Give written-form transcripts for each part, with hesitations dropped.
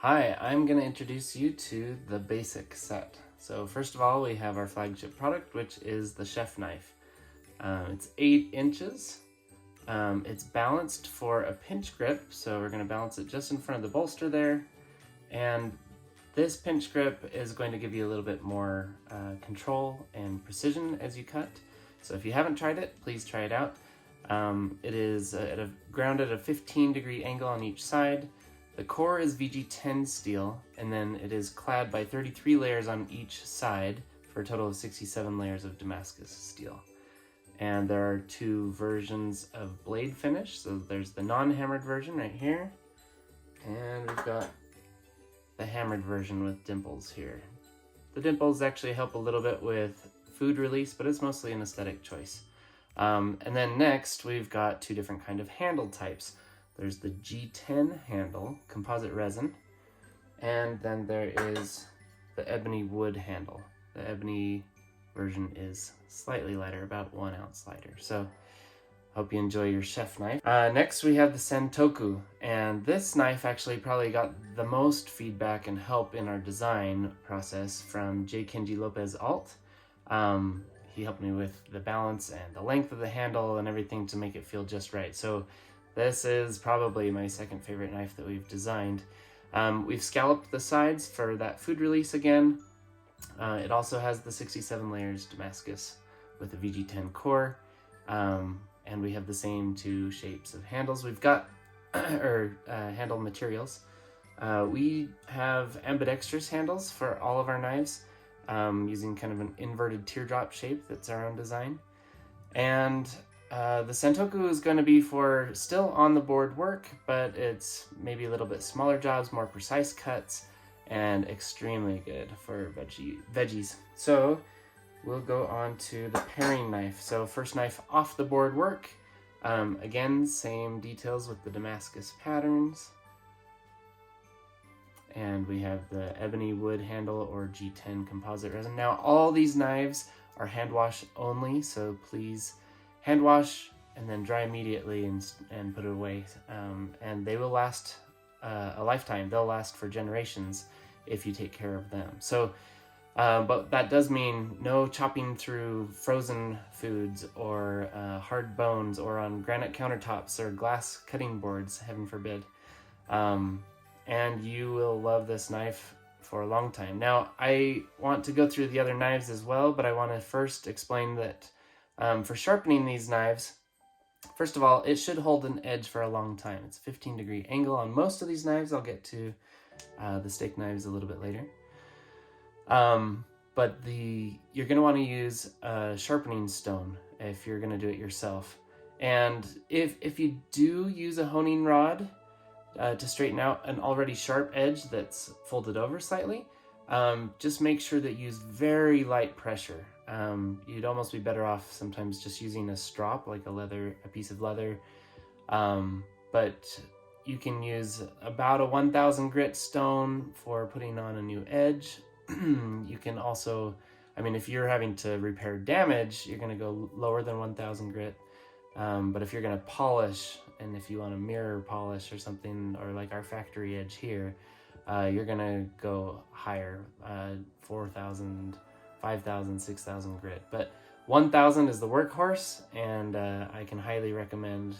Hi, I'm going to introduce you to the basic set. So first of all, we have our flagship product, which is the chef knife. It's 8 inches. It's balanced for a pinch grip, so we're going to balance it just in front of the bolster there. And this pinch grip is going to give you a little bit more control and precision as you cut. So if you haven't tried it, please try it out. It is grounded at a 15-degree angle on each side. The core is VG10 steel, and then it is clad by 33 layers on each side for a total of 67 layers of Damascus steel. And there are 2 versions of blade finish. So there's the non-hammered version right here, and we've got the hammered version with dimples here. The dimples actually help a little bit with food release, but it's mostly an aesthetic choice. And then next, we've got 2 different kind of handle types. There's the G10 handle, composite resin, and then there is the ebony wood handle. The ebony version is slightly lighter, about 1 ounce lighter. So hope you enjoy your chef knife. Next we have the santoku, and this knife actually probably got the most feedback and help in our design process from J. Kenji Lopez Alt. He helped me with the balance and the length of the handle and everything to make it feel just right. So this is probably my second favorite knife that we've designed. We've scalloped the sides for that food release again. It also has the 67 layers Damascus with a VG10 core. And we have the same 2 shapes of handles. We've got handle materials. We have ambidextrous handles for all of our knives, using kind of an inverted teardrop shape that's our own design. And the santoku is going to be for still on the board work, but it's maybe a little bit smaller jobs, more precise cuts, and extremely good for veggies. So we'll go on to the paring knife. So first knife off the board work. Again, same details with the Damascus patterns. And we have the ebony wood handle or G10 composite resin. Now all these knives are hand wash only, so please hand wash and then dry immediately and put it away. And they will last a lifetime. They'll last for generations if you take care of them. So, but that does mean no chopping through frozen foods or hard bones or on granite countertops or glass cutting boards, heaven forbid. And you will love this knife for a long time. Now, I want to go through the other knives as well, but I want to first explain that for sharpening these knives, first of all, it should hold an edge for a long time. It's a 15-degree angle on most of these knives. I'll get to the steak knives a little bit later. But you're going to want to use a sharpening stone if you're going to do it yourself. And if you do use a honing rod to straighten out an already sharp edge that's folded over slightly, just make sure that you use very light pressure. You'd almost be better off sometimes just using a strop, like a piece of leather. But you can use about a 1000 grit stone for putting on a new edge. You can also, if you're having to repair damage, you're going to go lower than 1000 grit. But if you're going to polish, and if you want a mirror polish or something, or like our factory edge here, you're going to go higher, 4000, 5000, 6000 grit. But 1000 is the workhorse, and I can highly recommend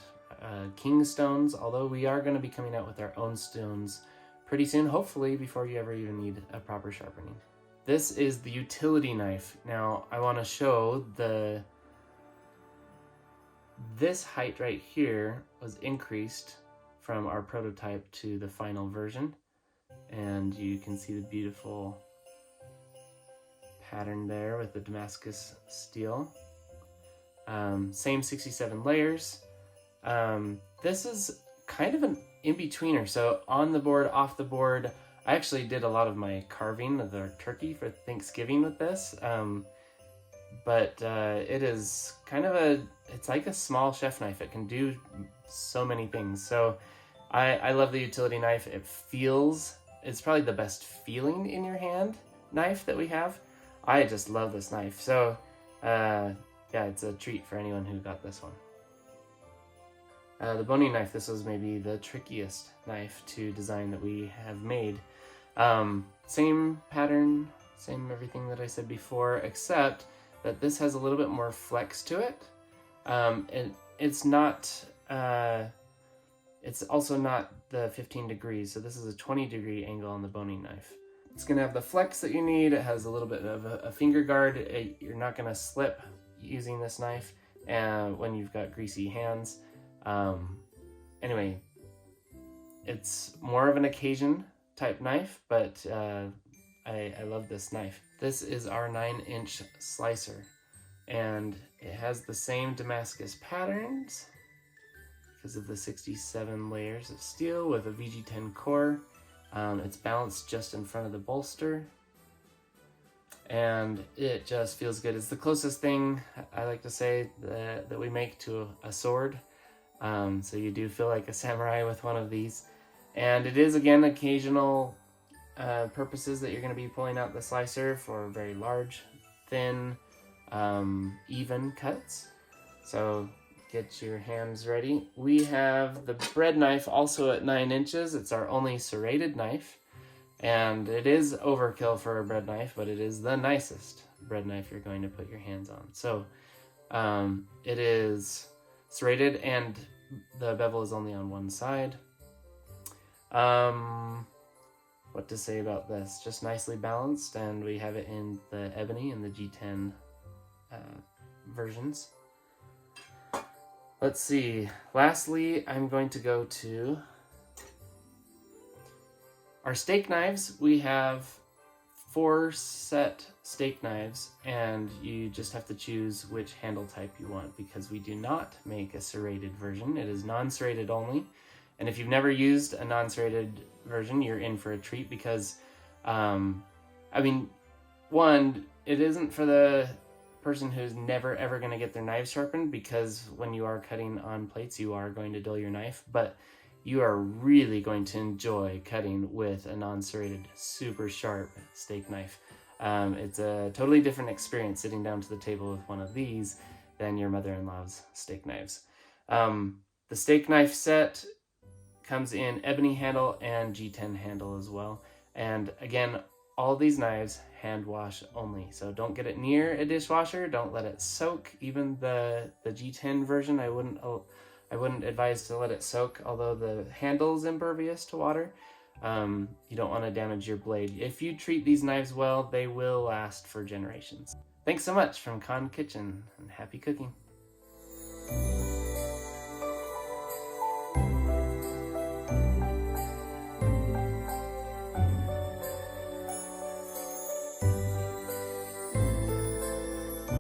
king stones, although we are going to be coming out with our own stones pretty soon, hopefully before you ever even need a proper sharpening. This is the utility knife. Now I want to show this height right here was increased from our prototype to the final version, and you can see the beautiful pattern there with the Damascus steel. Same 67 layers. This is kind of an in-betweener. So on the board, off the board, I actually did a lot of my carving of our turkey for Thanksgiving with this. But it is kind of it's like a small chef knife. It can do so many things. So I love the utility knife. It's probably the best feeling in your hand knife that we have. I just love this knife. So yeah, it's a treat for anyone who got this one. The boning knife, this was maybe the trickiest knife to design that we have made. Same pattern, same everything that I said before, except that this has a little bit more flex to it. And it's not, it's also not the 15 degrees, so this is a 20-degree angle on the boning knife. It's gonna have the flex that you need. It has a little bit of a finger guard. You're not gonna slip using this knife when you've got greasy hands. Anyway, it's more of an occasion type knife, but I love this knife. This is our 9-inch slicer, and it has the same Damascus patterns because of the 67 layers of steel with a VG10 core. It's balanced just in front of the bolster, and it just feels good. It's the closest thing, I like to say, that we make to a sword. So you do feel like a samurai with one of these. And it is, again, occasional purposes that you're going to be pulling out the slicer for very large, thin, even cuts. So get your hands ready. We have the bread knife also at 9 inches. It's our only serrated knife. And it is overkill for a bread knife, but it is the nicest bread knife you're going to put your hands on. So it is serrated, and the bevel is only on one side. What to say about this? Just nicely balanced, and we have it in the ebony and the G10 versions. Let's see. Lastly, I'm going to go to our steak knives. We have 4 set steak knives, and you just have to choose which handle type you want, because we do not make a serrated version. It is non-serrated only. And if you've never used a non-serrated version, you're in for a treat, because, I mean, one, it isn't for the person who's never ever going to get their knives sharpened, because when you are cutting on plates, you are going to dull your knife, but you are really going to enjoy cutting with a non-serrated, super sharp steak knife. It's a totally different experience sitting down to the table with one of these than your mother-in-law's steak knives. The steak knife set comes in ebony handle and G10 handle as well. And again, all these knives hand wash only. So don't get it near a dishwasher. Don't let it soak. Even the G10 version, I wouldn't advise to let it soak, although the handle is impervious to water. You don't want to damage your blade. If you treat these knives well, they will last for generations. Thanks so much from Con Kitchen, and happy cooking.